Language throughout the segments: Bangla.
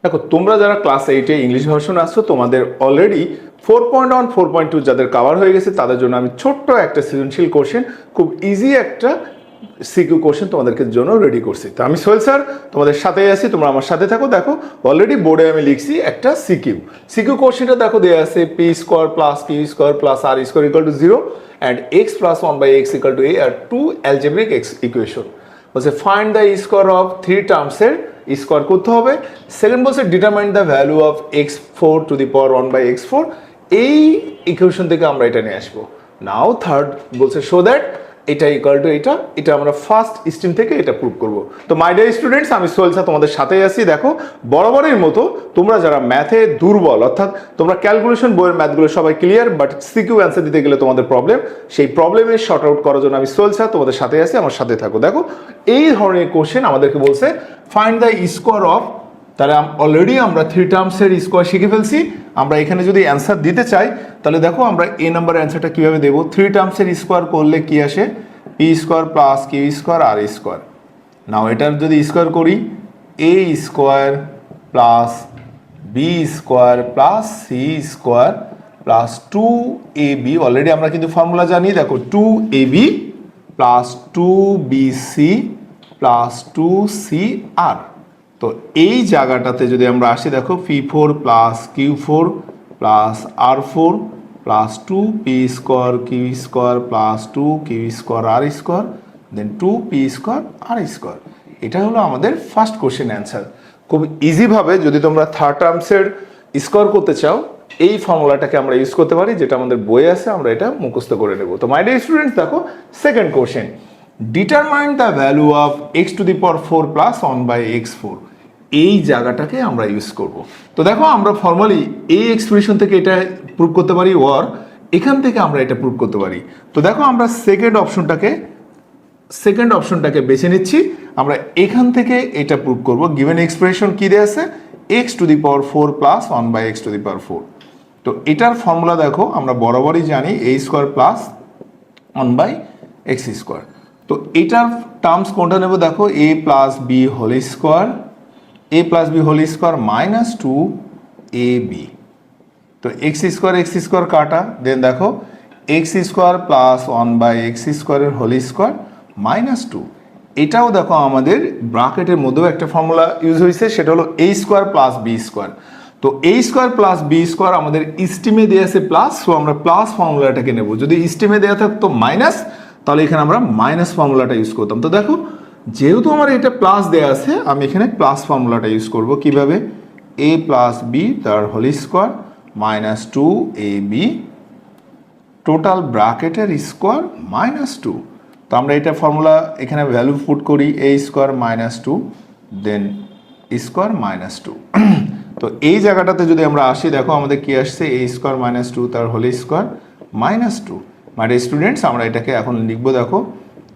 দেখো তোমরা যারা ক্লাস 8-এ ইংলিশ ভার্সন আসছো তোমাদের অলরেডি 4.1 4.2 যাদের কভার হয়ে গেছে তাদের জন্য আমি ছোট্ট একটা সৃজনশীল কোশ্চেন খুব ইজি একটা সিকিউ কোশ্চেন তোমাদেরকে জন্য রেডি করছি। তো আমি সোহেল স্যার তোমাদের সাথেই আছি, তোমরা আমার সাথে থাকো। দেখো অলরেডি বোর্ডে আমি লিখছি একটা সিকিউ কোশ্চেনটা দেখো দেওয়া আছে p square plus q square plus r square equal to 0 and x plus 1/x equal to a আর 2 অ্যালজেব্রিক ইকুয়েশন। বলছে ফাইন্ড দ্য স্কোয়ার অফ 3 টার্মসের স্কোয়ার করতে হবে। সেকেন্ড বলছে determine the value of x4 to the power 1/x4। এই ইকুয়েশন থেকে আমরা এটা নিয়ে আসবো। নাও থার্ড বলছে শো দ্যাট এটা ইকুয়াল টু এটা আমরা ফার্স্ট স্ট্রিম থেকে এটা প্রুভ করব। তো মাই ডিয়ার স্টুডেন্টস, আমি সোহেল স্যার তোমাদের সাথেই আছি। দেখো বরাবরের মতো তোমরা যারা ম্যাথে দুর্বল, অর্থাৎ তোমরা ক্যালকুলেশন বইয়ের ম্যাথগুলো সবাই ক্লিয়ার, বাট সিকিউ অ্যান্সার দিতে গেলে তোমাদের প্রবলেম, সেই প্রবলেমের শর্ট আউট করার জন্য আমি সোহেল স্যার তোমাদের সাথে আছি, আমার সাথে থাকো। দেখো এই ধরনের কোশ্চেন আমাদেরকে বলছে ফাইন্ড দ্য স্কোয়ার অফ, তাহলে অলরেডি আমরা 3 টার্মসের স্কোয়ার শিখে ফেলছি। আমরা এখানে যদি অ্যান্সার দিতে চাই তাহলে দেখো আমরা এ নাম্বার অ্যান্সারটা কীভাবে দেবো। 3 টার্মসের স্কোয়ার করলে কি আসে? P square plus q square r square. Now এটার যদি স্কোয়ার করি a square plus b square plus c square plus 2ab, already আমরা কিন্তু ফর্মুলা জানি। দেখো 2ab plus 2bc plus 2cr। তো এই জায়গাটাতে যদি আমরা আসি, দেখো p4 plus q4 plus r4 plus 2p square q square plus 2q square r square then 2p square r square. এটা হলো আমাদের ফার্স্ট কোশ্চেন অ্যান্সার। খুব ইজিভাবে যদি তোমরা থার্ড টার্মসের স্কোয়ার করতে চাও এই ফর্মুলাটাকে আমরা ইউজ করতে পারি, যেটা আমাদের বইয়ে আছে, আমরা এটা মুখস্থ করে নেব। তো মাই ডিয়ার স্টুডেন্টস, দেখো second question, determine the value of x to the power 4 plus 1/x4। এই জায়গাটাকে আমরা ইউজ করব। তো দেখো আমরা ফর্মালি এই এক্সপ্রেশন থেকে এটা প্রুভ করতে পারি, ওর এখান থেকে আমরা এটা প্রুভ করতে পারি। তো দেখো আমরা সেকেন্ড অপশনটাকে বেছে নিচ্ছি। আমরা এখান থেকে এটা প্রুভ করব। গিভেন এক্সপ্রেশন কি দেয়া আছে? x to the power 4 plus 1/x to the power 4। তো এটার ফর্মুলা দেখো আমরা বরাবরই জানি a square plus 1/x square. তো এটার টার্মস কোনটা নেব? দেখো a plus b whole square, a plus b whole square minus 2ab। তো এক্স স্কোয়ার কাটা, দেন দেখো এক্স স্কোয়ার প্লাস 1/x স্কোয়ারের হোল স্কোয়ার মাইনাস 2। এটাও দেখো আমাদের ব্র্যাকেটের মধ্যেও একটা ফর্মুলা ইউজ হয়েছে, সেটা হলো a square plus b square. তো a square plus b square আমাদের স্টিমে দেওয়া আছে প্লাস, সো আমরা প্লাস ফর্মুলাটাকে নেব। যদি স্টিমে দেওয়া থাকতো মাইনাস, তাহলে এখানে আমরা মাইনাস ফর্মুলাটা ইউজ করতাম। তো দেখো যেহেতু আমার এটা প্লাস দেওয়া আছে, আমি এখানে প্লাস ফর্মুলাটা ইউজ করব। কিভাবে? a প্লাস বি তার whole square minus 2ab total ব্র্যাকেটের স্কোয়ার মাইনাস 2। তো আমরা এটা ফর্মুলা এখানে ভ্যালু পুট করি, a square minus 2 then square minus 2। তো এই জায়গাটাতে যদি আমরা আসি, দেখো আমাদের কি আসছে? a স্কোয়ার মাইনাস 2 তার হোল স্কোয়ার মাইনাস 2। মানে স্টুডেন্টস আমরা এটাকে এখন লিখবো, দেখো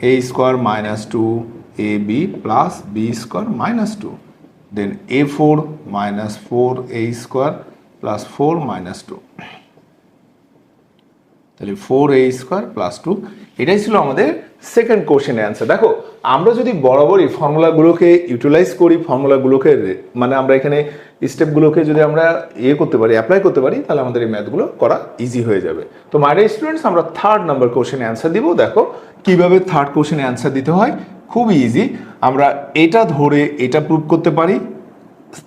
a square minus 2ab plus b square minus 2 then a4 minus 4a square plus 4 minus 2, তাহলে 4a স্কোয়ার প্লাস 2। এটাই ছিল আমাদের সেকেন্ড কোশ্চেনের অ্যান্সার। দেখো আমরা যদি বরাবরই ফর্মুলাগুলোকে ইউটিলাইজ করি, ফর্মুলাগুলোকে মানে আমরা এখানে স্টেপগুলোকে যদি আমরা করতে পারি, অ্যাপ্লাই করতে পারি, তাহলে আমাদের এই ম্যাথগুলো করা ইজি হয়ে যাবে। তো মাই ডিয়ার স্টুডেন্টস, আমরা থার্ড নাম্বার কোশ্চেনের অ্যান্সার দিব। দেখো কিভাবে থার্ড কোশ্চেনের অ্যান্সার দিতে হয়, খুব ইজি। আমরা এটা ধরে এটা প্রুভ করতে পারি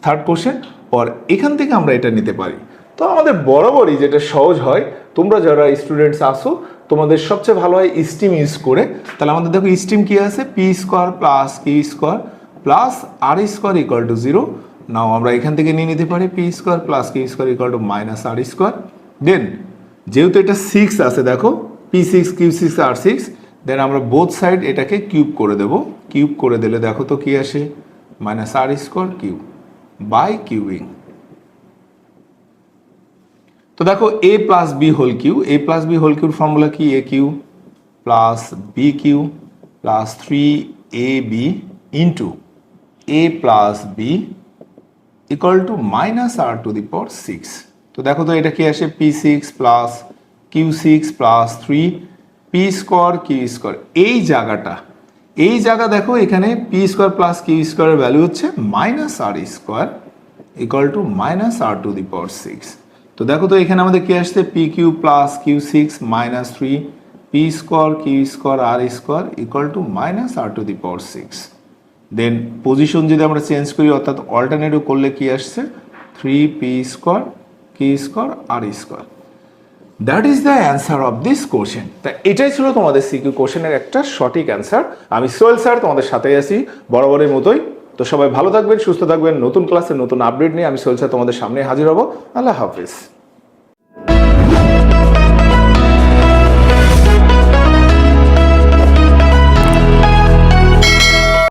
থার্ড কোশ্চেন, আর এখান থেকে আমরা এটা নিতে পারি। তো আমাদের বরাবরই যেটা সহজ হয়, তোমরা যারা স্টুডেন্টস আসো তোমাদের সবচেয়ে ভালো হয় স্টিম ইউজ করে। তাহলে আমাদের দেখো স্টিম কি আছে? P square plus q square plus r square equal to 0। Now আমরা এখান থেকে নিয়ে নিতে পারি p square plus q square equal to minus r square. Then যেহেতু এটা 6 আছে, দেখো p6 q6 r6, দেন আমরা বোথ সাইড এটাকে কিউব করে দেব। কিউব করে দিলে দেখো তো কি আসে? Minus r square cube by cubing. তো দেখো a plus b whole cube, a plus b whole কিউর ফর্মুলা কি? a cube plus b cube plus 3ab into a plus b equal to minus r to the power 6। তো দেখো তো এটা কি আসে? p6 plus q6 plus 3p square q square. এই জায়গা দেখো এখানে p স্কোয়ার প্লাস কিউ স্কোয়ারের ভ্যালু হচ্ছে minus r square equal to minus r to the power six. তো দেখো তো এখানে আমাদের কি আসছে, p q plus q six minus three p square q square r square equal to minus r to the power six. Then position যদি আমরা চেঞ্জ করি অর্থাৎ অল্টারনেটিভ করলে কি আসছে, three p square q square r square. That is the answer of this question. তা এটাই ছিল তোমাদের সিকিউ কোশ্চেনের একটা সঠিক অ্যান্সার। আমি সোহেল স্যার তোমাদের সাথে আছি বরাবরের মতোই। তো সবাই ভালো থাকবেন, সুস্থ থাকবেন। নতুন ক্লাসে নতুন আপডেট নিয়ে আমি সোহেল স্যার তোমাদের সামনে হাজির হব। আল্লাহ হাফিজ।